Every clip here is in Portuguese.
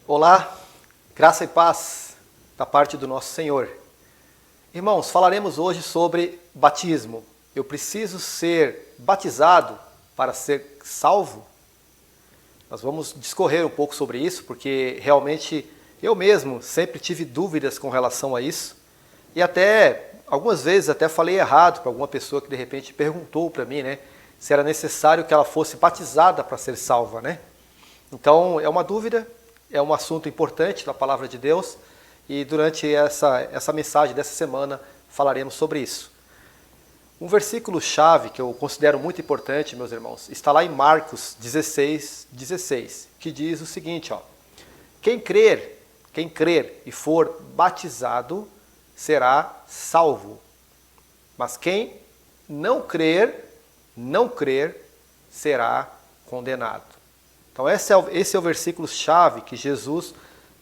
Olá, graça e paz da parte do nosso Senhor. Irmãos, falaremos hoje sobre batismo. Eu preciso ser batizado para ser salvo? Nós vamos discorrer um pouco sobre isso, porque realmente eu mesmo sempre tive dúvidas com relação a isso. E algumas vezes até falei errado para alguma pessoa que de repente perguntou para mim, se era necessário que ela fosse batizada para ser salva, Então, é uma dúvida, é um assunto importante da palavra de Deus e durante essa mensagem dessa semana falaremos sobre isso. Um versículo-chave que eu considero muito importante, meus irmãos, está lá em Marcos 16, que diz o seguinte, quem crer e for batizado será salvo, mas quem não crer será condenado. Então esse é o versículo-chave que Jesus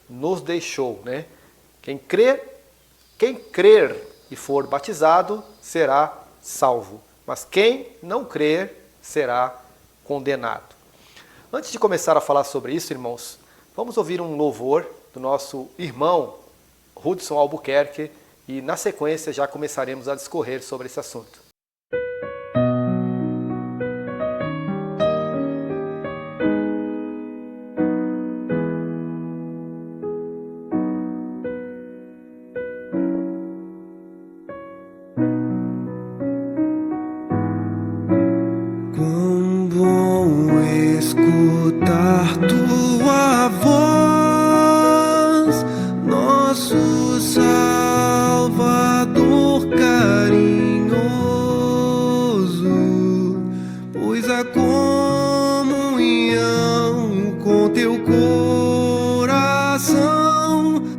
nos deixou, Quem crer e for batizado será salvo, mas quem não crer será condenado. Antes de começar a falar sobre isso, irmãos, vamos ouvir um louvor do nosso irmão Hudson Albuquerque e na sequência já começaremos a discorrer sobre esse assunto. Quão bom escutar tua voz, nosso Salvador carinhoso, pois a comunhão com teu coração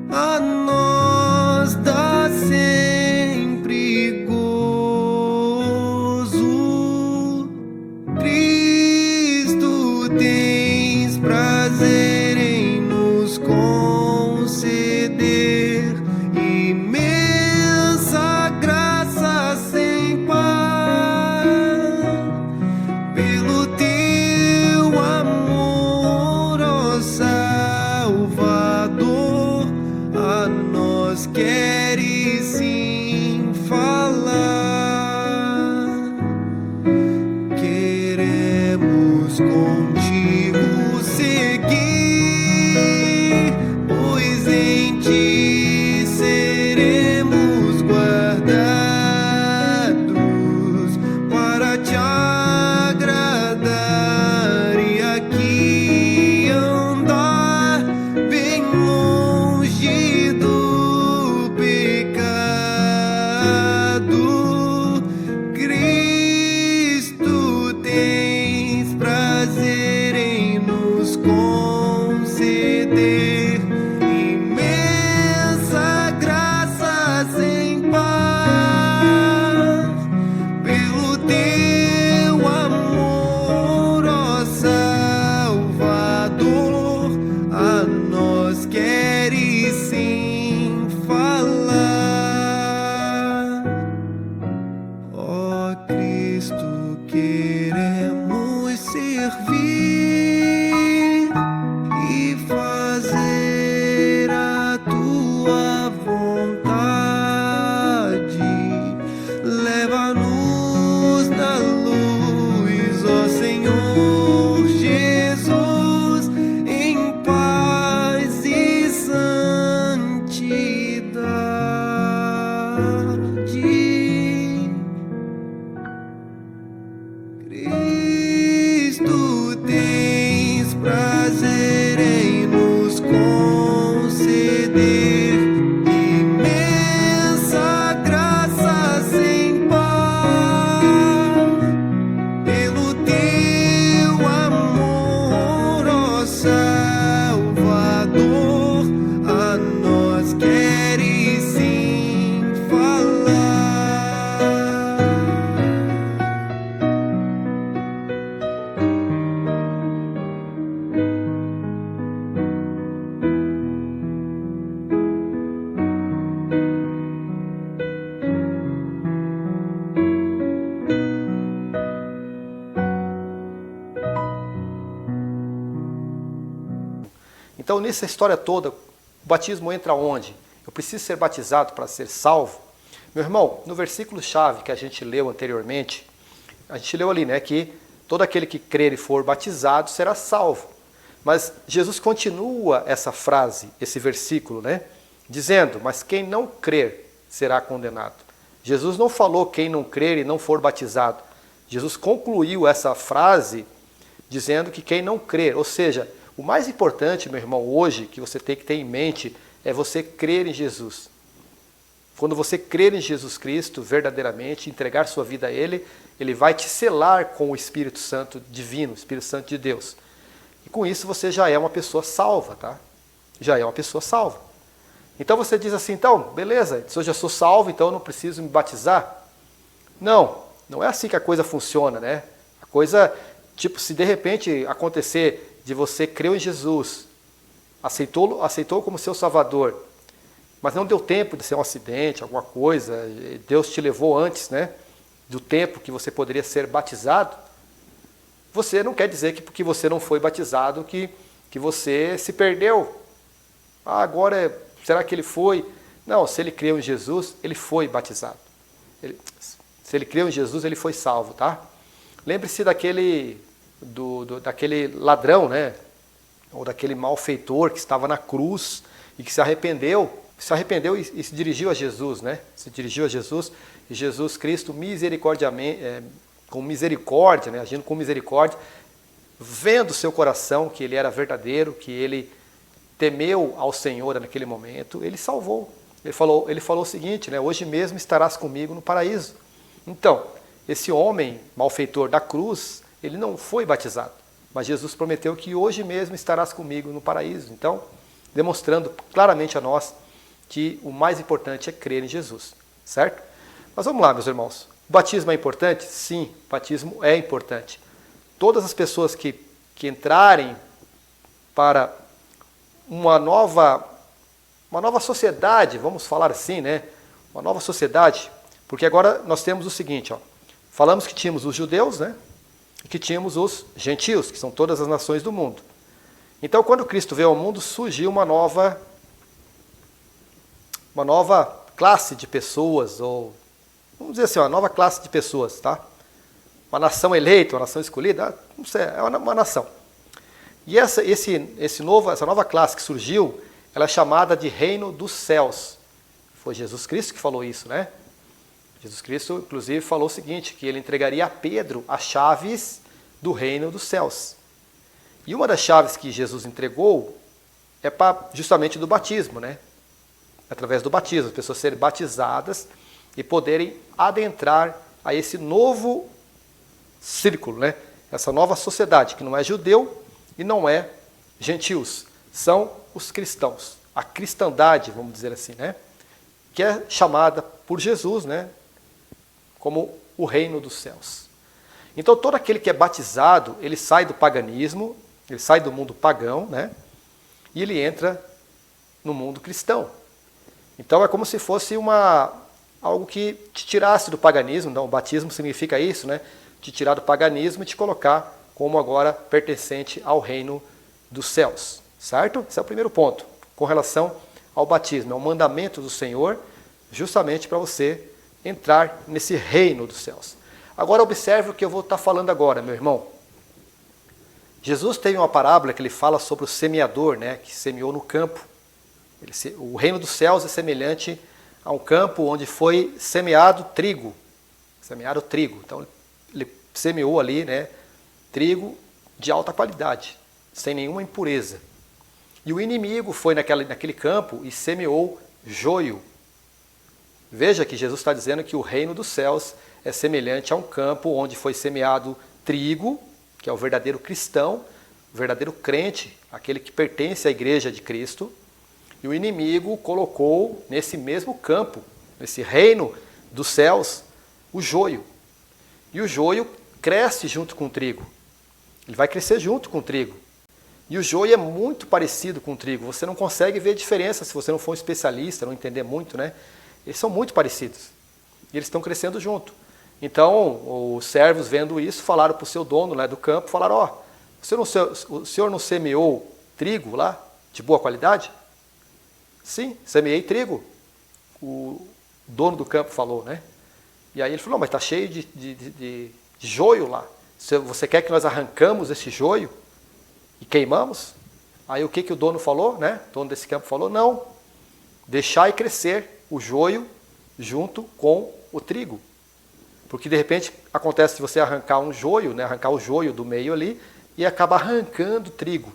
a nós dá sempre gozo. Cristo, tens prazer em nos conceder imensa graça sem par. Pelo teu amor, ó Salvador, a nós queres sim falar. Queremos contigo seguir, pois em ti seremos guardados para te agradar e aqui andar bem longe do pecado. Então, nessa história toda, o batismo entra onde? Eu preciso ser batizado para ser salvo? Meu irmão, no versículo-chave que a gente leu anteriormente, a gente leu ali, né, que todo aquele que crer e for batizado será salvo. Mas Jesus continua essa frase, esse versículo, né, dizendo, mas quem não crer será condenado. Jesus não falou quem não crer e não for batizado. Jesus concluiu essa frase dizendo que quem não crer, ou seja, o mais importante, meu irmão, hoje, que você tem que ter em mente, é você crer em Jesus. Quando você crer em Jesus Cristo verdadeiramente, entregar sua vida a Ele, Ele vai te selar com o Espírito Santo divino, o Espírito Santo de Deus. E com isso você já é uma pessoa salva, tá? Já é uma pessoa salva. Então você diz assim, então, beleza, se eu já sou salvo, então eu não preciso me batizar? Não, não é assim que a coisa funciona, né? A coisa, tipo, se de repente acontecer de você crer em Jesus, aceitou como seu Salvador, mas não deu tempo de ser um acidente, alguma coisa, Deus te levou antes, né, do tempo que você poderia ser batizado, você não quer dizer que porque você não foi batizado que você se perdeu. Ah, agora, será que ele foi? Não, se ele creu em Jesus, ele foi batizado. Se ele creu em Jesus, ele foi salvo, tá? Lembre-se daquele ladrão, né, ou daquele malfeitor que estava na cruz e que se arrependeu e se dirigiu a Jesus, né? Se dirigiu a Jesus e Jesus Cristo com misericórdia, né? Agindo com misericórdia, vendo o seu coração que ele era verdadeiro, que ele temeu ao Senhor naquele momento, ele salvou. Ele falou o seguinte, né? Hoje mesmo estarás comigo no paraíso. Então, esse homem malfeitor da cruz, ele não foi batizado, mas Jesus prometeu que hoje mesmo estarás comigo no paraíso. Então, demonstrando claramente a nós que o mais importante é crer em Jesus, certo? Mas vamos lá, meus irmãos. O batismo é importante? Sim, o batismo é importante. Todas as pessoas que entrarem para uma nova sociedade, vamos falar assim, né? Uma nova sociedade, porque agora nós temos o seguinte, ó. Falamos que tínhamos os judeus, né? E que tínhamos os gentios, que são todas as nações do mundo. Então, quando Cristo veio ao mundo, surgiu uma nova classe de pessoas, ou vamos dizer assim, uma nova classe de pessoas, tá? Uma nação eleita, uma nação escolhida, não sei, é uma nação. E essa nova classe que surgiu, ela é chamada de reino dos céus. Foi Jesus Cristo que falou isso, né? Jesus Cristo, inclusive, falou o seguinte, que ele entregaria a Pedro as chaves do reino dos céus. E uma das chaves que Jesus entregou é justamente do batismo, né? Através do batismo, as pessoas serem batizadas e poderem adentrar a esse novo círculo, né? Essa nova sociedade, que não é judeu e não é gentios, são os cristãos. A cristandade, vamos dizer assim, né? Que é chamada por Jesus, né? Como o reino dos céus. Então, todo aquele que é batizado, ele sai do paganismo, ele sai do mundo pagão, né? E ele entra no mundo cristão. Então, é como se fosse algo que te tirasse do paganismo. Então, o batismo significa isso, né? Te tirar do paganismo e te colocar como agora pertencente ao reino dos céus, certo? Esse é o primeiro ponto, com relação ao batismo. É um mandamento do Senhor, justamente para você entrar nesse reino dos céus. Agora observe o que eu vou estar falando agora, meu irmão. Jesus tem uma parábola que ele fala sobre o semeador, né, que semeou no campo. O reino dos céus é semelhante a um campo onde foi semeado trigo. Semearam trigo. Então ele semeou ali, né, trigo de alta qualidade, sem nenhuma impureza. E o inimigo foi naquele campo e semeou joio. Veja que Jesus está dizendo que o reino dos céus é semelhante a um campo onde foi semeado trigo, que é o verdadeiro cristão, o verdadeiro crente, aquele que pertence à igreja de Cristo, e o inimigo colocou nesse mesmo campo, nesse reino dos céus, o joio. E o joio cresce junto com o trigo. Ele vai crescer junto com o trigo. E o joio é muito parecido com o trigo. Você não consegue ver diferença se você não for um especialista, não entender muito, né? Eles são muito parecidos. E eles estão crescendo junto. Então, os servos, vendo isso, falaram para o seu dono, né, do campo, falaram, o senhor não semeou trigo lá? de boa qualidade? Sim, semeei trigo. O dono do campo falou, né? E aí ele falou, mas está cheio de joio lá. Você quer que nós arrancamos esse joio e queimamos? Aí o que o dono falou, né? O dono desse campo falou, não, deixai crescer o joio junto com o trigo. Porque de repente acontece de você arrancar um joio, né? Arrancar o joio do meio ali e acaba arrancando o trigo.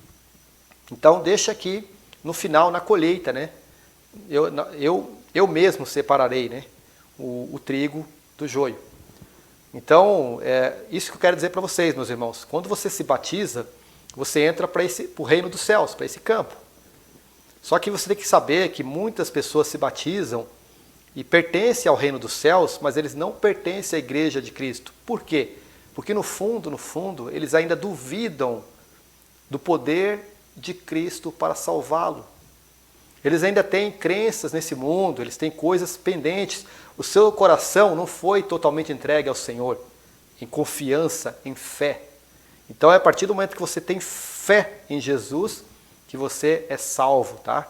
Então deixa aqui no final, na colheita, né? Eu mesmo separarei, né? O trigo do joio. Então, isso que eu quero dizer para vocês, meus irmãos. Quando você se batiza, você entra para o reino dos céus, para esse campo. Só que você tem que saber que muitas pessoas se batizam e pertencem ao reino dos céus, mas eles não pertencem à igreja de Cristo. Por quê? Porque no fundo, eles ainda duvidam do poder de Cristo para salvá-lo. Eles ainda têm crenças nesse mundo, eles têm coisas pendentes. O seu coração não foi totalmente entregue ao Senhor, em confiança, em fé. Então é a partir do momento que você tem fé em Jesus que você é salvo, tá?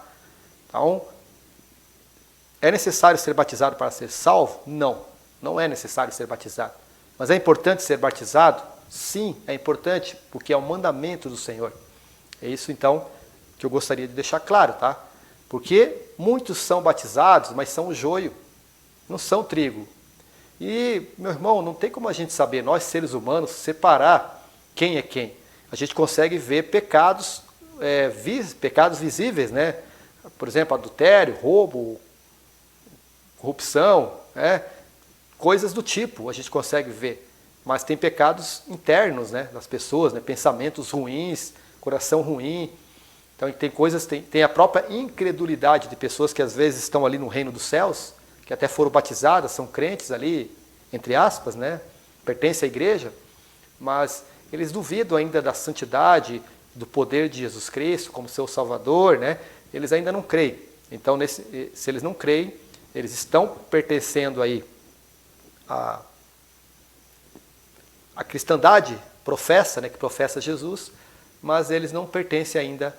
Então, é necessário ser batizado para ser salvo? Não, não é necessário ser batizado. Mas é importante ser batizado? Sim, é importante, porque é um mandamento do Senhor. É isso então que eu gostaria de deixar claro, tá? Porque muitos são batizados, mas são o joio, não são trigo. E, meu irmão, não tem como a gente saber, nós seres humanos, separar quem é quem. A gente consegue ver pecados, pecados visíveis, né? Por exemplo, adultério, roubo, corrupção, coisas do tipo a gente consegue ver. Mas tem pecados internos, né, das pessoas, né? Pensamentos ruins, coração ruim. Então tem coisas, tem a própria incredulidade de pessoas que às vezes estão ali no reino dos céus, que até foram batizadas, são crentes ali, entre aspas, né? Pertencem à igreja, mas eles duvidam ainda da santidade, do poder de Jesus Cristo como seu Salvador, né? Eles ainda não creem. Então, se eles não creem, eles estão pertencendo aí à cristandade, professa, né? Que professa Jesus, mas eles não pertencem ainda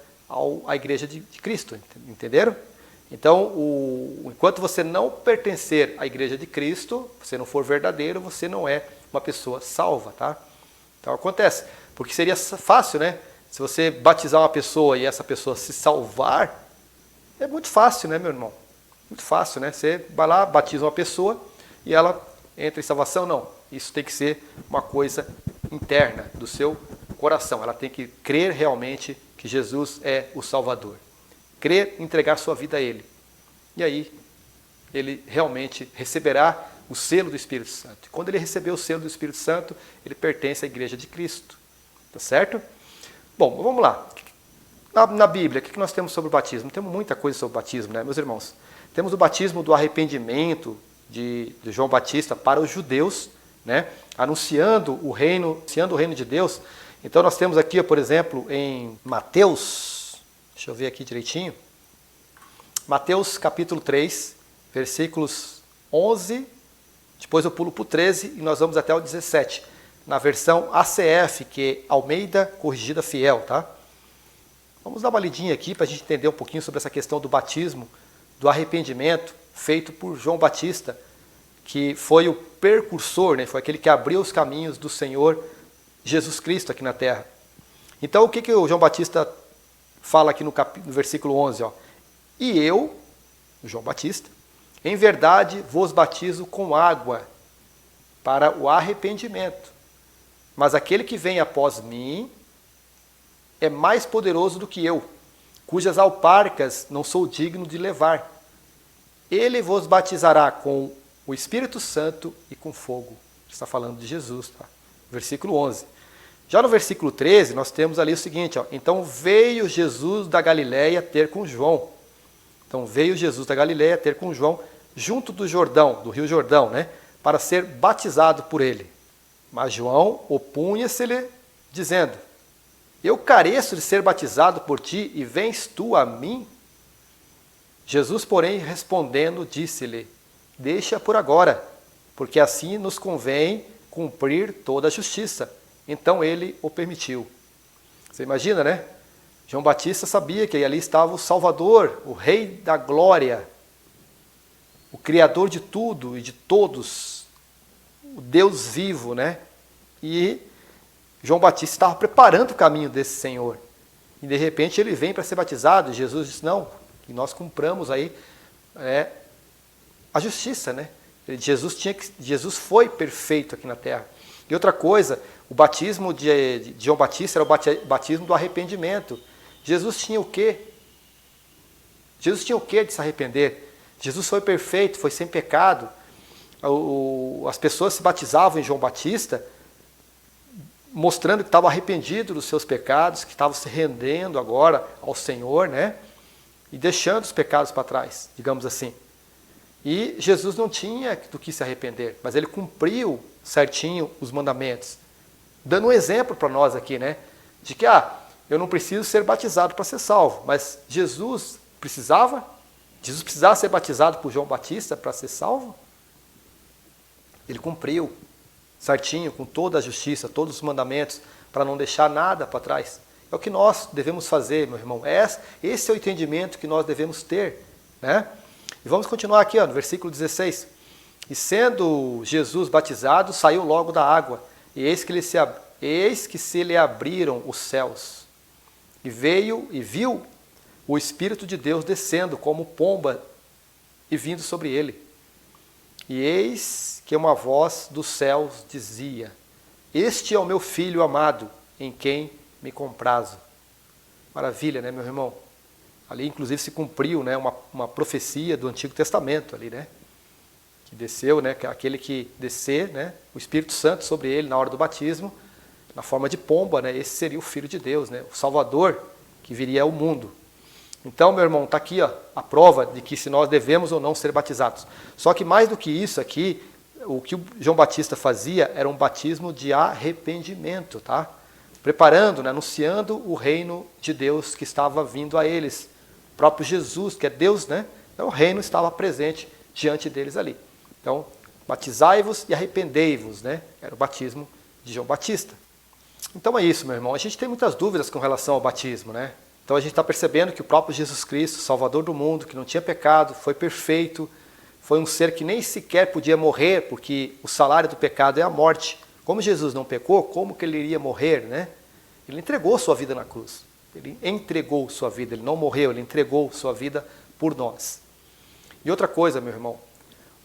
à igreja de Cristo, entenderam? Então, enquanto você não pertencer à igreja de Cristo, você não for verdadeiro, você não é uma pessoa salva, tá? Então acontece, porque seria fácil, né? Se você batizar uma pessoa e essa pessoa se salvar, é muito fácil, né, meu irmão? Muito fácil, né? Você vai lá, batiza uma pessoa e ela entra em salvação. Não, isso tem que ser uma coisa interna do seu coração. Ela tem que crer realmente que Jesus é o Salvador. Crer, entregar sua vida a Ele. E aí, ele realmente receberá o selo do Espírito Santo. E quando ele receber o selo do Espírito Santo, ele pertence à igreja de Cristo. Tá certo? Bom, vamos lá. Na Bíblia, o que nós temos sobre o batismo? Temos muita coisa sobre o batismo, né, meus irmãos? Temos o batismo do arrependimento de João Batista para os judeus, né, anunciando o reino de Deus. Então nós temos aqui, por exemplo, em Mateus, deixa eu ver aqui direitinho, Mateus capítulo 3, versículos 11, depois eu pulo para o 13 e nós vamos até o 17, na versão ACF, que é Almeida Corrigida Fiel, tá? Vamos dar uma lidinha aqui para a gente entender um pouquinho sobre essa questão do batismo, do arrependimento, feito por João Batista, que foi o precursor, né? Foi aquele que abriu os caminhos do Senhor Jesus Cristo aqui na terra. Então o que o João Batista fala aqui no versículo 11? Ó? E eu, João Batista, em verdade vos batizo com água para o arrependimento, mas aquele que vem após mim é mais poderoso do que eu, cujas alparcas não sou digno de levar. Ele vos batizará com o Espírito Santo e com fogo. Está falando de Jesus, tá? Versículo 11. Já no versículo 13, nós temos ali o seguinte, ó, então veio Jesus da Galileia ter com João. Então veio Jesus da Galileia ter com João, junto do Jordão, do rio Jordão, né, para ser batizado por ele. Mas João opunha-se-lhe, dizendo, eu careço de ser batizado por ti e vens tu a mim? Jesus, porém, respondendo, disse-lhe, deixa por agora, porque assim nos convém cumprir toda a justiça. Então ele o permitiu. Você imagina, né? João Batista sabia que ali estava o Salvador, o Rei da Glória, o Criador de tudo e de todos, o Deus vivo, né? E João Batista estava preparando o caminho desse Senhor. E de repente ele vem para ser batizado, e Jesus disse, não, que nós cumpramos aí a justiça, né? Jesus foi perfeito aqui na terra. E outra coisa, o batismo de João Batista era o batismo do arrependimento. Jesus tinha o quê? Jesus tinha o quê de se arrepender? Jesus foi perfeito, foi sem pecado. As pessoas se batizavam em João Batista, mostrando que estavam arrependidos dos seus pecados, que estavam se rendendo agora ao Senhor, né? E deixando os pecados para trás, digamos assim. E Jesus não tinha do que se arrepender, mas ele cumpriu certinho os mandamentos. Dando um exemplo para nós aqui, né? De que, eu não preciso ser batizado para ser salvo, mas Jesus precisava ser batizado por João Batista para ser salvo? Ele cumpriu certinho, com toda a justiça, todos os mandamentos, para não deixar nada para trás. É o que nós devemos fazer, meu irmão. Esse é o entendimento que nós devemos ter, né? E vamos continuar aqui, no versículo 16. E sendo Jesus batizado, saiu logo da água, e eis que se lhe abriram os céus. E viu o Espírito de Deus descendo como pomba e vindo sobre ele. E eis que uma voz dos céus dizia, este é o meu Filho amado, em quem me comprazo. Maravilha, né, meu irmão? Ali, inclusive, se cumpriu, né, uma profecia do Antigo Testamento, ali, né? Que desceu, né, aquele que descer, né, o Espírito Santo sobre ele na hora do batismo, na forma de pomba, né? Esse seria o Filho de Deus, né? O Salvador que viria ao mundo. Então, meu irmão, está aqui a prova de que se nós devemos ou não ser batizados. Só que mais do que isso aqui, o que o João Batista fazia era um batismo de arrependimento, tá? Preparando, né, anunciando o reino de Deus que estava vindo a eles. O próprio Jesus, que é Deus, né? Então, o reino estava presente diante deles ali. Então, batizai-vos e arrependei-vos, né? Era o batismo de João Batista. Então é isso, meu irmão. A gente tem muitas dúvidas com relação ao batismo, né? Então a gente está percebendo que o próprio Jesus Cristo, Salvador do mundo, que não tinha pecado, foi perfeito, foi um ser que nem sequer podia morrer, porque o salário do pecado é a morte. Como Jesus não pecou, como que ele iria morrer, né? Ele entregou sua vida na cruz. Ele entregou sua vida, ele não morreu, ele entregou sua vida por nós. E outra coisa, meu irmão,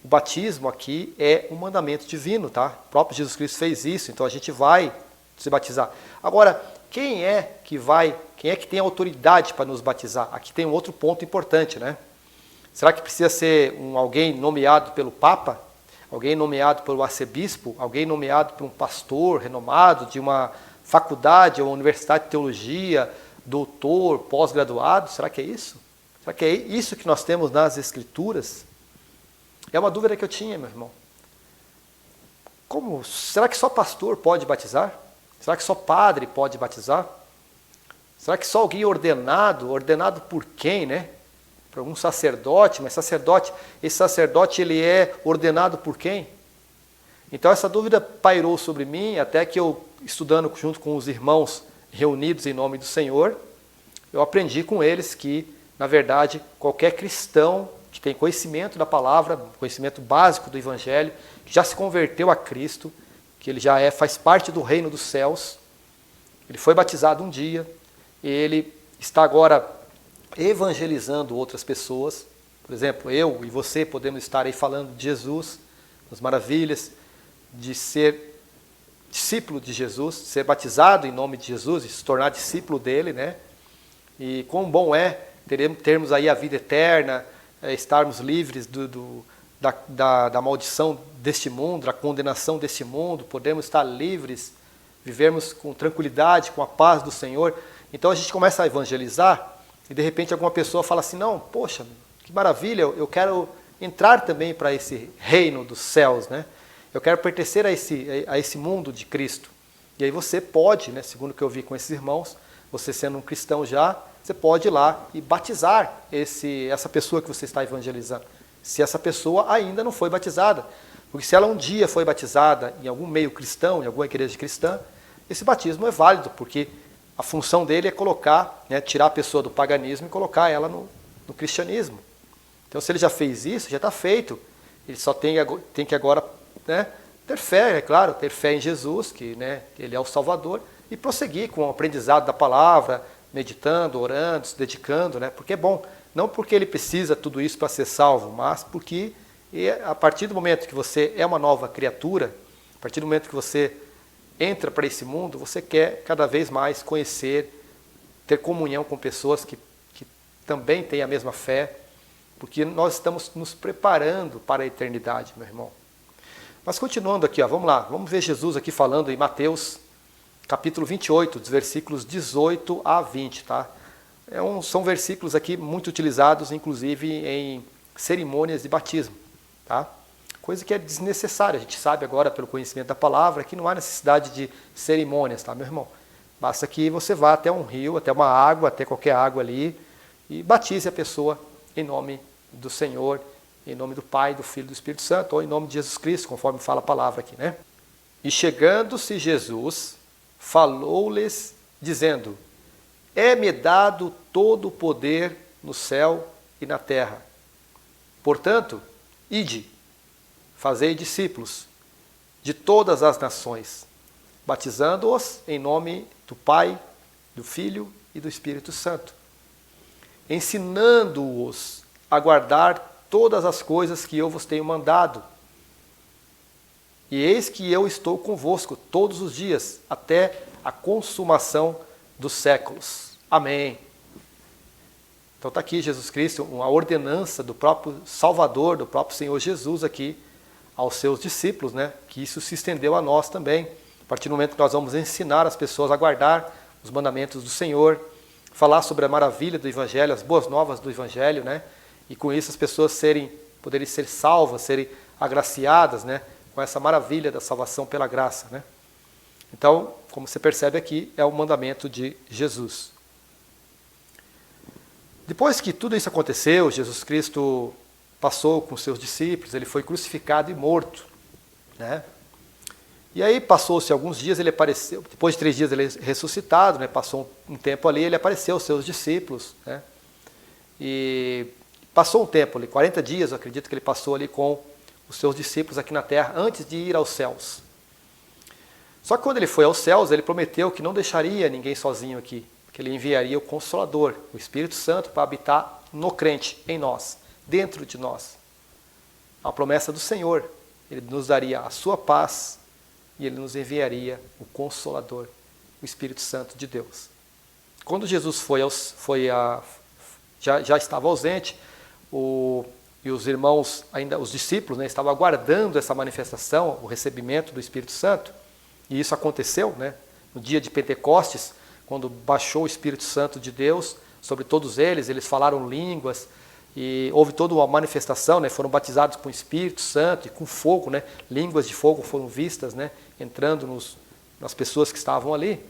o batismo aqui é um mandamento divino, tá? O próprio Jesus Cristo fez isso, então a gente vai se batizar. Agora, quem é que tem autoridade para nos batizar? Aqui tem um outro ponto importante, né? Será que precisa ser alguém nomeado pelo Papa? Alguém nomeado pelo arcebispo? Alguém nomeado por um pastor renomado de uma faculdade ou universidade de teologia, doutor, pós-graduado? Será que é isso? Será que é isso que nós temos nas Escrituras? É uma dúvida que eu tinha, meu irmão. Será que só pastor pode batizar? Será que só padre pode batizar? Será que só alguém ordenado? Ordenado por quem, né? Por algum sacerdote, mas esse sacerdote ele é ordenado por quem? Então essa dúvida pairou sobre mim, até que eu, estudando junto com os irmãos reunidos em nome do Senhor, eu aprendi com eles que, na verdade, qualquer cristão que tem conhecimento da palavra, conhecimento básico do Evangelho, que já se converteu a Cristo, que ele já faz parte do reino dos céus, ele foi batizado um dia, ele está agora evangelizando outras pessoas. Por exemplo, eu e você podemos estar aí falando de Jesus, as maravilhas de ser discípulo de Jesus, ser batizado em nome de Jesus e se tornar discípulo dele, né? E quão bom é termos aí a vida eterna, estarmos livres da maldição deste mundo, da condenação deste mundo, podemos estar livres, vivermos com tranquilidade, com a paz do Senhor. Então a gente começa a evangelizar e de repente alguma pessoa fala assim, não, poxa, que maravilha, eu quero entrar também para esse reino dos céus, né? Eu quero pertencer a esse mundo de Cristo. E aí você pode, né, segundo o que eu vi com esses irmãos, você sendo um cristão já, você pode ir lá e batizar essa pessoa que você está evangelizando, se essa pessoa ainda não foi batizada. Porque se ela um dia foi batizada em algum meio cristão, em alguma igreja cristã, esse batismo é válido, porque a função dele é colocar, né, tirar a pessoa do paganismo e colocar ela no cristianismo. Então, se ele já fez isso, já está feito. Ele só tem que agora, né, ter fé, é claro, ter fé em Jesus, que, né, ele é o Salvador, e prosseguir com o aprendizado da palavra, meditando, orando, se dedicando, né, porque é bom. Não porque ele precisa tudo isso para ser salvo, mas porque a partir do momento que você é uma nova criatura, a partir do momento que você entra para esse mundo, você quer cada vez mais conhecer, ter comunhão com pessoas que também têm a mesma fé, porque nós estamos nos preparando para a eternidade, meu irmão. Mas continuando aqui, ó, vamos lá, vamos ver Jesus aqui falando em Mateus, capítulo 28, dos versículos 18 a 20, tá? São versículos aqui muito utilizados, inclusive em cerimônias de batismo, tá? Coisa que é desnecessária, a gente sabe agora pelo conhecimento da palavra que não há necessidade de cerimônias, tá, meu irmão? Basta que você vá até um rio, até uma água, até qualquer água ali e batize a pessoa em nome do Senhor, em nome do Pai, do Filho e do Espírito Santo, ou em nome de Jesus Cristo, conforme fala a palavra aqui, né? E chegando-se Jesus, falou-lhes, dizendo: é-me dado todo o poder no céu e na terra. Portanto, ide, fazei discípulos de todas as nações, batizando-os em nome do Pai, do Filho e do Espírito Santo, ensinando-os a guardar todas as coisas que eu vos tenho mandado. E eis que eu estou convosco todos os dias, até a consumação dos séculos. Amém. Então está aqui Jesus Cristo, uma ordenança do próprio Salvador, do próprio Senhor Jesus aqui, aos seus discípulos, né? Que isso se estendeu a nós também. A partir do momento que nós vamos ensinar as pessoas a guardar os mandamentos do Senhor, falar sobre a maravilha do Evangelho, as boas novas do Evangelho, né? E com isso as pessoas poderem ser salvas, serem agraciadas, né? Com essa maravilha da salvação pela graça, né? Então, como você percebe aqui, é o mandamento de Jesus. Depois que tudo isso aconteceu, Jesus Cristo passou com seus discípulos, ele foi crucificado e morto, né? E aí passou-se alguns dias, ele apareceu, depois de 3 dias ele é ressuscitado, né? Passou um tempo ali, ele apareceu aos seus discípulos, né? E passou um tempo ali, 40 dias, eu acredito que ele passou ali com os seus discípulos aqui na terra, antes de ir aos céus. Só que quando ele foi aos céus, ele prometeu que não deixaria ninguém sozinho aqui, que ele enviaria o Consolador, o Espírito Santo, para habitar no crente, em nós, dentro de nós. A promessa do Senhor, ele nos daria a sua paz e ele nos enviaria o Consolador, o Espírito Santo de Deus. Quando Jesus já estava ausente, e os irmãos, ainda os discípulos, né, estavam aguardando essa manifestação, o recebimento do Espírito Santo, e isso aconteceu, né, no dia de Pentecostes, quando baixou o Espírito Santo de Deus sobre todos eles, eles falaram línguas, e houve toda uma manifestação, né, foram batizados com o Espírito Santo e com fogo, né, línguas de fogo foram vistas, né, entrando nas pessoas que estavam ali.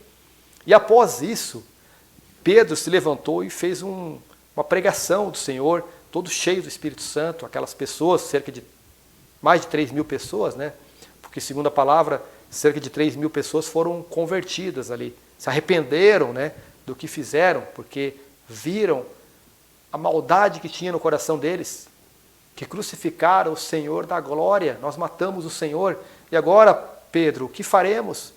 E após isso, Pedro se levantou e fez uma pregação do Senhor, todo cheio do Espírito Santo, aquelas pessoas, cerca de mais de 3.000 pessoas, né, porque segundo a palavra, cerca de 3.000 pessoas foram convertidas ali, se arrependeram, né, do que fizeram, porque viram a maldade que tinha no coração deles, que crucificaram o Senhor da glória. Nós matamos o Senhor, e agora, Pedro, o que faremos?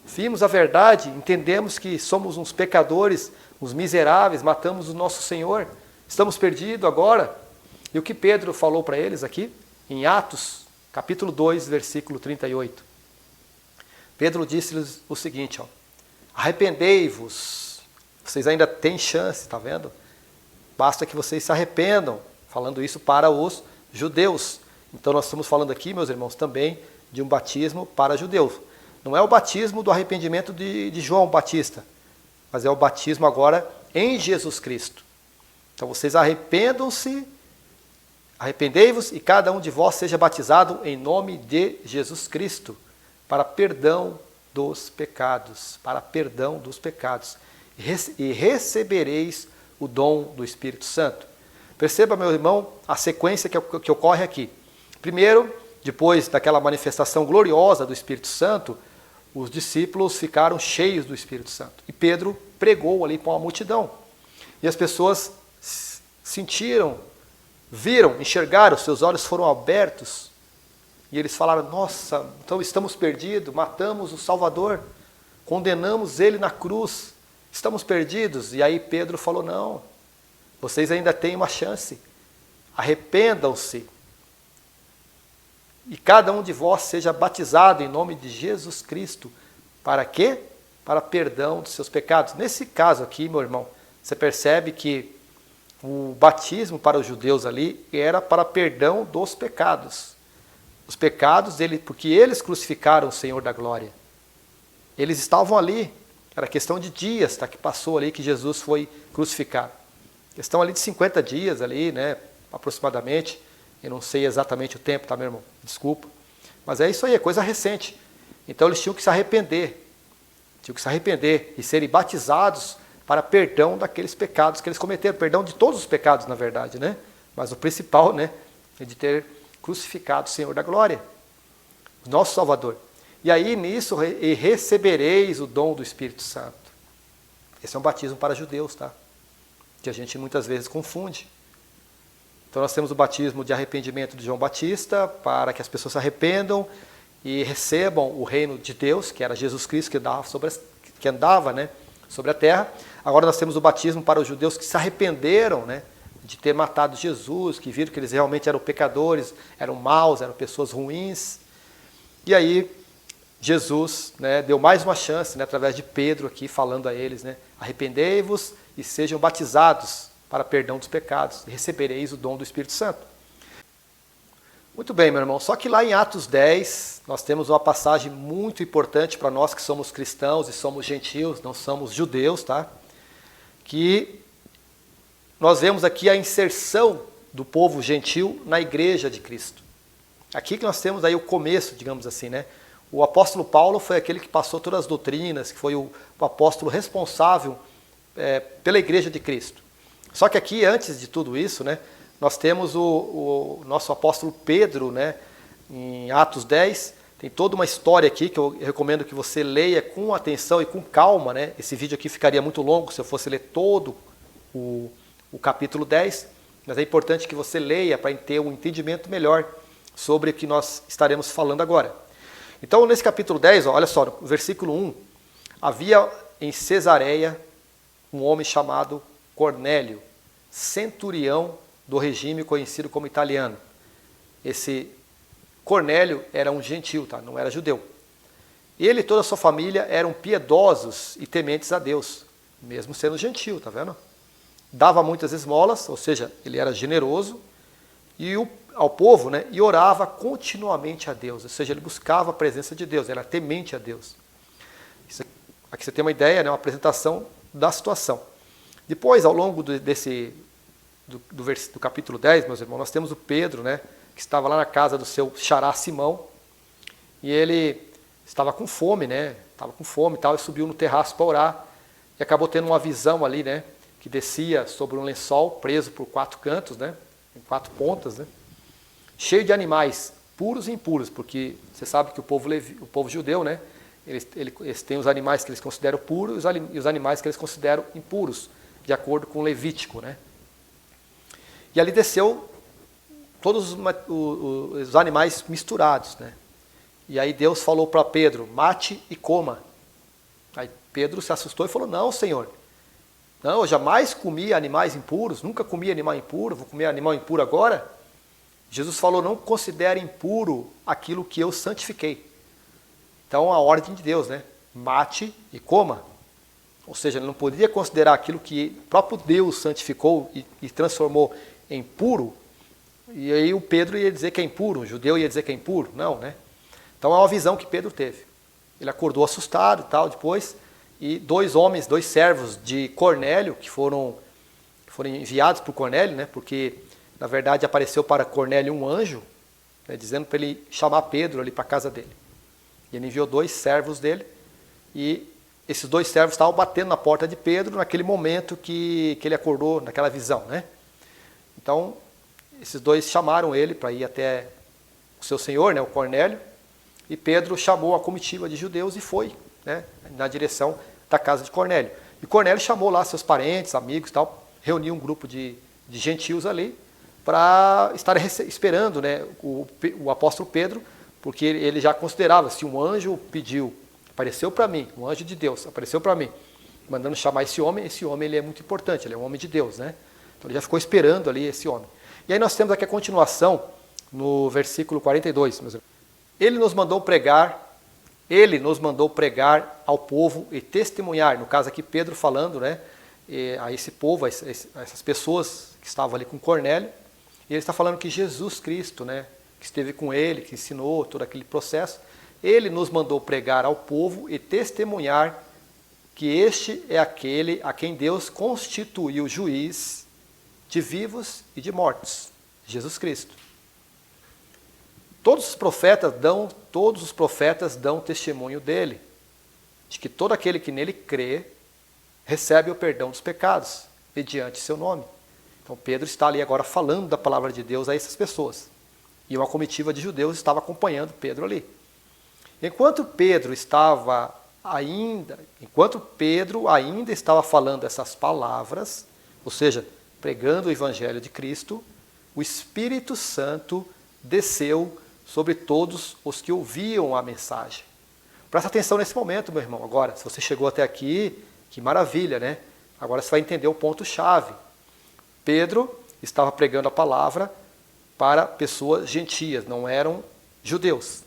Vimos a verdade, entendemos que somos uns pecadores, uns miseráveis, matamos o nosso Senhor, estamos perdidos agora. E o que Pedro falou para eles aqui, em Atos, capítulo 2, versículo 38. Pedro disse-lhes o seguinte, ó: arrependei-vos, vocês ainda têm chance, está vendo? Basta que vocês se arrependam, falando isso para os judeus. Então nós estamos falando aqui, meus irmãos, também de um batismo para judeus. Não é o batismo do arrependimento de João Batista, mas é o batismo agora em Jesus Cristo. Então vocês arrependei-vos e cada um de vós seja batizado em nome de Jesus Cristo, para perdão dos pecados, e recebereis o dom do Espírito Santo. Perceba, meu irmão, a sequência que ocorre aqui. Primeiro, depois daquela manifestação gloriosa do Espírito Santo, os discípulos ficaram cheios do Espírito Santo. E Pedro pregou ali para uma multidão. E as pessoas sentiram, viram, enxergaram, seus olhos foram abertos. E eles falaram, nossa, então estamos perdidos, matamos o Salvador, condenamos ele na cruz, estamos perdidos. E aí Pedro falou, não, vocês ainda têm uma chance, arrependam-se. E cada um de vós seja batizado em nome de Jesus Cristo. Para quê? Para perdão dos seus pecados. Nesse caso aqui, meu irmão, você percebe que o batismo para os judeus ali era para perdão dos pecados. Os pecados, porque eles crucificaram o Senhor da glória. Eles estavam ali. Era questão de dias, tá, que passou ali que Jesus foi crucificado. Questão ali de 50 dias ali, né, aproximadamente. Eu não sei exatamente o tempo, tá, meu irmão? Desculpa. Mas é isso aí, é coisa recente. Então eles tinham que se arrepender. Tinham que se arrepender e serem batizados para perdão daqueles pecados que eles cometeram. Perdão de todos os pecados, na verdade, né? Mas o principal, né, é de ter crucificado o Senhor da glória, o nosso Salvador. E aí nisso recebereis o dom do Espírito Santo. Esse é um batismo para judeus, tá? Que a gente muitas vezes confunde. Então nós temos o batismo de arrependimento de João Batista, para que as pessoas se arrependam e recebam o reino de Deus, que era Jesus Cristo que andava, né, sobre a terra. Agora nós temos o batismo para os judeus que se arrependeram, né, de ter matado Jesus, que viram que eles realmente eram pecadores, eram maus, eram pessoas ruins. E aí Jesus, né, deu mais uma chance, né, através de Pedro aqui, falando a eles, né, arrependei-vos e sejam batizados para perdão dos pecados, e recebereis o dom do Espírito Santo. Muito bem, meu irmão, só que lá em Atos 10, nós temos uma passagem muito importante para nós que somos cristãos e somos gentios, não somos judeus, tá? Que nós vemos aqui a inserção do povo gentil na igreja de Cristo. Aqui que nós temos aí o começo, digamos assim, né? O apóstolo Paulo foi aquele que passou todas as doutrinas, que foi o apóstolo responsável pela igreja de Cristo. Só que aqui, antes de tudo isso, né, nós temos o nosso apóstolo Pedro, né, em Atos 10, tem toda uma história aqui que eu recomendo que você leia com atenção e com calma, né? Esse vídeo aqui ficaria muito longo se eu fosse ler todo o capítulo 10, mas é importante que você leia para ter um entendimento melhor sobre o que nós estaremos falando agora. Então, nesse capítulo 10, olha só, no versículo 1, havia em Cesareia um homem chamado Cornélio, centurião do regime conhecido como italiano. Esse Cornélio era um gentil, tá? Não era judeu. Ele e toda a sua família eram piedosos e tementes a Deus, mesmo sendo gentil, tá vendo? Dava muitas esmolas, ou seja, ele era generoso, e ao povo, né, e orava continuamente a Deus, ou seja, ele buscava a presença de Deus, era temente a Deus. Isso aqui você tem uma ideia, né, uma apresentação da situação. Depois, ao longo do capítulo 10, meus irmãos, nós temos o Pedro, né, que estava lá na casa do seu xará Simão, e ele estava com fome, né, estava com fome e tal, e subiu no terraço para orar, e acabou tendo uma visão ali, né, que descia sobre um lençol, preso por 4 cantos, né, em 4 pontas, né, cheio de animais, puros e impuros, porque você sabe que o povo judeu, né, eles têm os animais que eles consideram puros e os animais que eles consideram impuros, de acordo com o Levítico, né? E ali desceu todos os animais misturados, né? E aí Deus falou para Pedro, mate e coma. Aí Pedro se assustou e falou, não, Senhor, não, eu jamais comi animais impuros, nunca comi animal impuro, vou comer animal impuro agora? Jesus falou, não considere impuro aquilo que eu santifiquei. Então a ordem de Deus, né? Mate e coma. Ou seja, ele não poderia considerar aquilo que o próprio Deus santificou e transformou em puro, e aí o Pedro ia dizer que é impuro, o judeu ia dizer que é impuro. Não, né? Então é uma visão que Pedro teve. Ele acordou assustado e tal, depois, e 2 servos de Cornélio, que foram enviados por Cornélio, né? Porque, na verdade, apareceu para Cornélio um anjo, né, dizendo para ele chamar Pedro ali para a casa dele. E ele enviou 2 servos dele, e esses 2 servos estavam batendo na porta de Pedro naquele momento que ele acordou, naquela visão, né? Então, esses 2 chamaram ele para ir até o seu senhor, né, o Cornélio, e Pedro chamou a comitiva de judeus e foi, né, na direção da casa de Cornélio. E Cornélio chamou lá seus parentes, amigos e tal, reuniu um grupo de gentios ali para estarem esperando, né, o apóstolo Pedro, porque ele já considerava, se um anjo pediu, apareceu para mim, um anjo de Deus apareceu para mim, mandando chamar esse homem ele é muito importante, ele é um homem de Deus, né? Então ele já ficou esperando ali esse homem. E aí nós temos aqui a continuação no versículo 42. Ele nos mandou pregar ao povo e testemunhar, no caso aqui Pedro falando, né, a esse povo, a essas pessoas que estavam ali com Cornélio, e ele está falando que Jesus Cristo, né, que esteve com ele, que ensinou todo aquele processo, ele nos mandou pregar ao povo e testemunhar que este é aquele a quem Deus constituiu juiz de vivos e de mortos, Jesus Cristo. Todos os profetas dão testemunho dele, de que todo aquele que nele crê recebe o perdão dos pecados, mediante seu nome. Então Pedro está ali agora falando da palavra de Deus a essas pessoas. E uma comitiva de judeus estava acompanhando Pedro ali. Enquanto Pedro ainda estava falando essas palavras, ou seja, pregando o evangelho de Cristo, o Espírito Santo desceu sobre todos os que ouviam a mensagem. Presta atenção nesse momento, meu irmão. Agora, se você chegou até aqui, que maravilha, né? Agora você vai entender o ponto-chave. Pedro estava pregando a palavra para pessoas gentias, não eram judeus.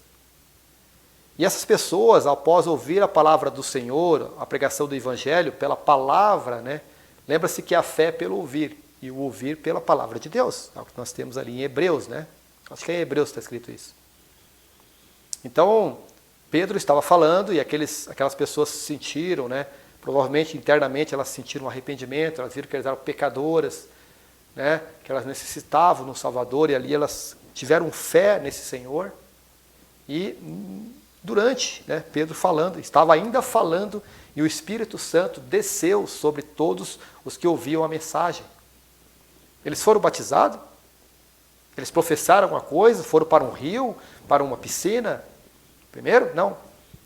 E essas pessoas, após ouvir a palavra do Senhor, a pregação do Evangelho, pela palavra, né? Lembra-se que a fé é pelo ouvir, e o ouvir pela palavra de Deus. É o que nós temos ali em Hebreus, né? Acho que é em Hebreus que está escrito isso. Então, Pedro estava falando e aquelas pessoas se sentiram, né? Provavelmente, internamente, elas sentiram um arrependimento, elas viram que elas eram pecadoras, né? Que elas necessitavam de um Salvador, e ali elas tiveram fé nesse Senhor. E durante, né, Pedro falando, estava ainda falando, e o Espírito Santo desceu sobre todos os que ouviam a mensagem. Eles foram batizados? Eles professaram alguma coisa? Foram para um rio? Para uma piscina? Primeiro? Não.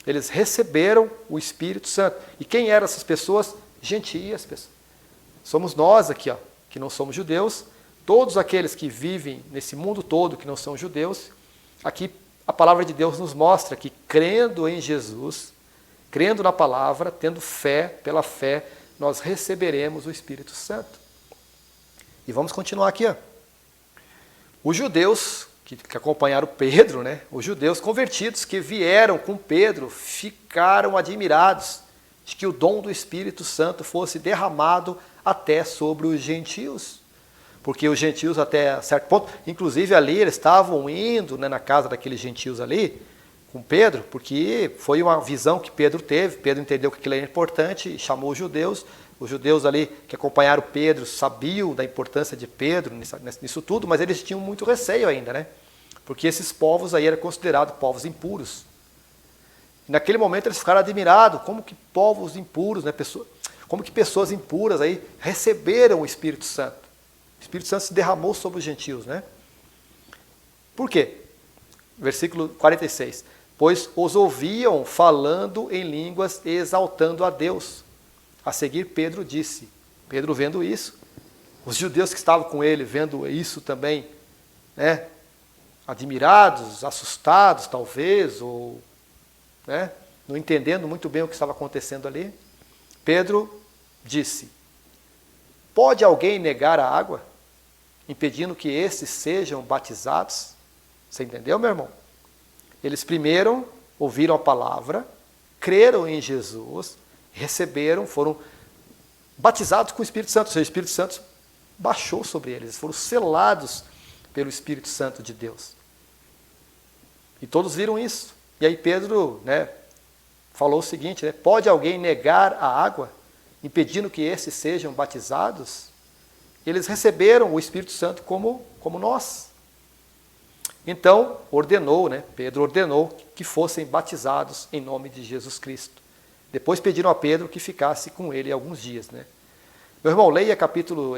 Eles receberam o Espírito Santo. E quem eram essas pessoas? Gentias. Somos nós aqui, ó, que não somos judeus. Todos aqueles que vivem nesse mundo todo que não são judeus. Aqui a palavra de Deus nos mostra que crendo em Jesus, crendo na palavra, tendo fé, pela fé, nós receberemos o Espírito Santo. E vamos continuar aqui, ó. Os judeus que acompanharam Pedro, né, os judeus convertidos que vieram com Pedro, ficaram admirados de que o dom do Espírito Santo fosse derramado até sobre os gentios. Porque os gentios até certo ponto, inclusive ali eles estavam indo, né, na casa daqueles gentios ali, com Pedro, porque foi uma visão que Pedro teve, Pedro entendeu que aquilo era importante e chamou os judeus ali que acompanharam Pedro sabiam da importância de Pedro nisso tudo, mas eles tinham muito receio ainda, né? Porque esses povos aí eram considerados povos impuros. E naquele momento eles ficaram admirados, como que povos impuros, né, como que pessoas impuras aí receberam o Espírito Santo. O Espírito Santo se derramou sobre os gentios, né? Por quê? Versículo 46. Pois os ouviam falando em línguas e exaltando a Deus. A seguir Pedro disse, Pedro vendo isso, os judeus que estavam com ele vendo isso também, né, admirados, assustados talvez, ou, né, não entendendo muito bem o que estava acontecendo ali, Pedro disse, pode alguém negar a água, impedindo que esses sejam batizados? Você entendeu, meu irmão? Eles primeiro ouviram a palavra, creram em Jesus, receberam, foram batizados com o Espírito Santo, ou seja, o Espírito Santo baixou sobre eles, eles foram selados pelo Espírito Santo de Deus. E todos viram isso. E aí Pedro, né, falou o seguinte, né, pode alguém negar a água, impedindo que esses sejam batizados? Eles receberam o Espírito Santo como nós. Então, Pedro ordenou que fossem batizados em nome de Jesus Cristo. Depois pediram a Pedro que ficasse com ele alguns dias, né? Meu irmão, leia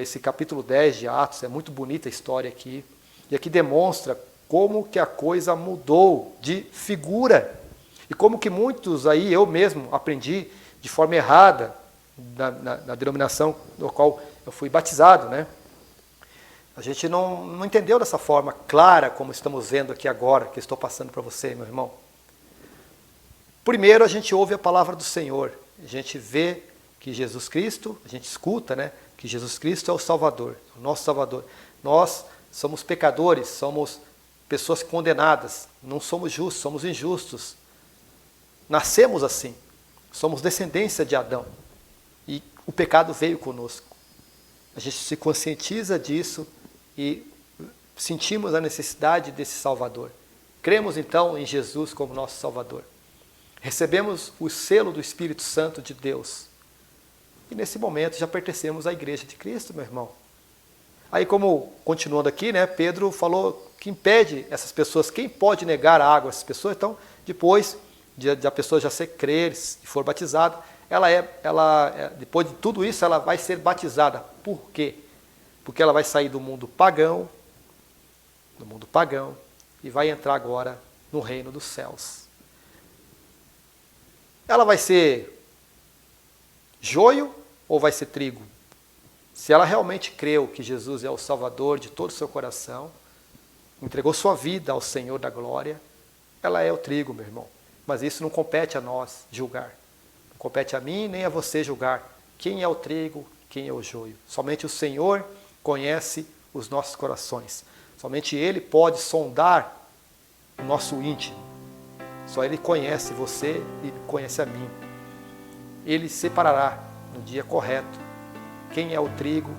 esse capítulo 10 de Atos, é muito bonita a história aqui. E aqui demonstra como que a coisa mudou de figura. E como que muitos aí, eu mesmo aprendi de forma errada na denominação no qual eu fui batizado, né? A gente não entendeu dessa forma clara como estamos vendo aqui agora, que estou passando para você, meu irmão. Primeiro a gente ouve a palavra do Senhor, a gente vê que Jesus Cristo, a gente escuta, né, que Jesus Cristo é o Salvador, o nosso Salvador. Nós somos pecadores, somos pessoas condenadas, não somos justos, somos injustos. Nascemos assim, somos descendência de Adão e o pecado veio conosco. A gente se conscientiza disso e sentimos a necessidade desse Salvador. Cremos então em Jesus como nosso Salvador. Recebemos o selo do Espírito Santo de Deus. E nesse momento já pertencemos à Igreja de Cristo, meu irmão. Aí, como continuando aqui, né, Pedro falou que impede essas pessoas, quem pode negar a água a essas pessoas? Então, depois de a pessoa já ser crer e for batizada, depois de tudo isso, ela vai ser batizada. Por quê? Porque ela vai sair do mundo pagão, e vai entrar agora no reino dos céus. Ela vai ser joio ou vai ser trigo? Se ela realmente creu que Jesus é o Salvador de todo o seu coração, entregou sua vida ao Senhor da glória, ela é o trigo, meu irmão. Mas isso não compete a nós julgar. Não compete a mim nem a você julgar quem é o trigo, quem é o joio. Somente o Senhor conhece os nossos corações. Somente Ele pode sondar o nosso íntimo. Só Ele conhece você e conhece a mim. Ele separará no dia correto quem é o trigo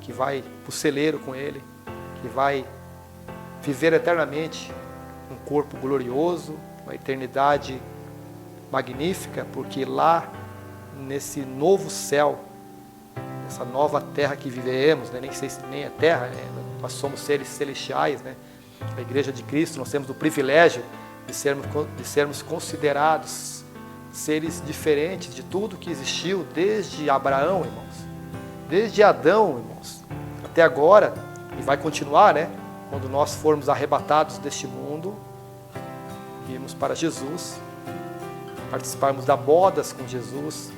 que vai para o celeiro com Ele, que vai viver eternamente um corpo glorioso, uma eternidade magnífica, porque lá, nesse novo céu, essa nova terra que viveremos, né? Nem sei se nem é terra, né? Nós somos seres celestiais, né? A Igreja de Cristo, nós temos o privilégio de sermos considerados seres diferentes de tudo que existiu desde Abraão, irmãos, desde Adão, irmãos, até agora, e vai continuar, né? Quando nós formos arrebatados deste mundo, irmos para Jesus, participarmos das bodas com Jesus,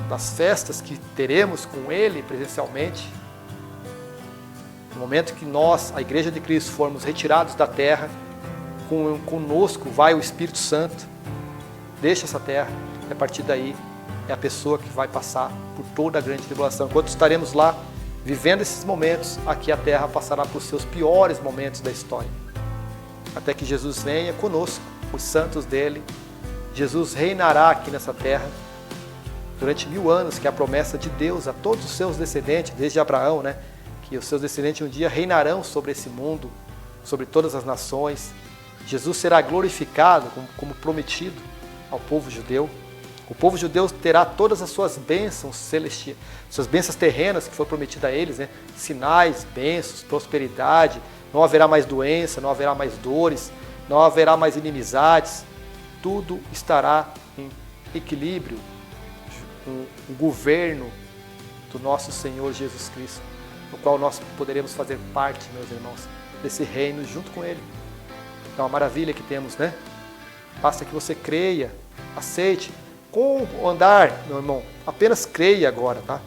das festas que teremos com Ele presencialmente. No momento que nós, a Igreja de Cristo, formos retirados da terra, conosco vai o Espírito Santo, deixa essa terra, e a partir daí é a pessoa que vai passar por toda a grande tribulação. Enquanto estaremos lá, vivendo esses momentos, aqui a terra passará por seus piores momentos da história. Até que Jesus venha conosco, os santos dele. Jesus reinará aqui nessa terra durante 1000 anos, que é a promessa de Deus a todos os seus descendentes, desde Abraão, né? Que os seus descendentes um dia reinarão sobre esse mundo, sobre todas as nações. Jesus será glorificado como prometido ao povo judeu. O povo judeu terá todas as suas bênçãos celestiais, suas bênçãos terrenas que foi prometida a eles, né? Sinais, bênçãos, prosperidade. Não haverá mais doença, não haverá mais dores, não haverá mais inimizades. Tudo estará em equilíbrio com o governo do nosso Senhor Jesus Cristo, no qual nós poderemos fazer parte, meus irmãos, desse reino junto com Ele. É uma maravilha que temos, né? Basta que você creia, aceite. Com o andar, meu irmão, apenas creia agora, tá?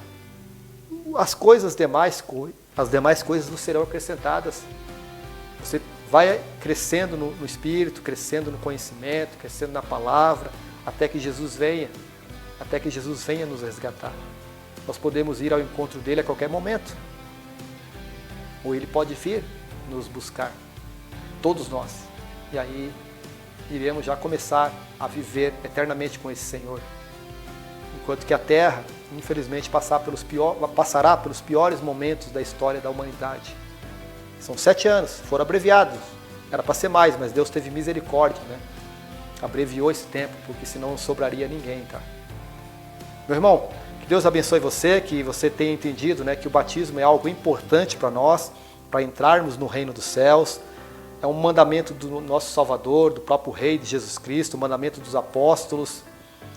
As demais coisas nos serão acrescentadas. Você vai crescendo no Espírito, crescendo no conhecimento, crescendo na palavra, até que Jesus venha nos resgatar. Nós podemos ir ao encontro dele a qualquer momento, ou ele pode vir nos buscar, todos nós, e aí iremos já começar a viver eternamente com esse Senhor. Enquanto que a terra, infelizmente, passará pelos piores momentos da história da humanidade. São 7 anos, foram abreviados. Era para ser mais, mas Deus teve misericórdia, né? Abreviou esse tempo, porque senão não sobraria ninguém, tá? Meu irmão, que Deus abençoe você, que você tenha entendido, né, que o batismo é algo importante para nós, para entrarmos no reino dos céus. É um mandamento do nosso Salvador, do próprio Rei de Jesus Cristo, um mandamento dos apóstolos,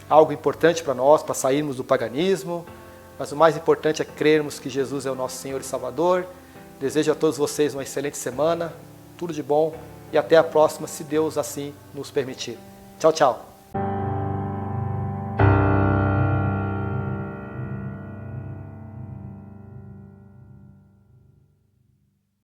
algo importante para nós, para sairmos do paganismo, mas o mais importante é crermos que Jesus é o nosso Senhor e Salvador. Desejo a todos vocês uma excelente semana, tudo de bom e até a próxima, se Deus assim nos permitir. Tchau, tchau.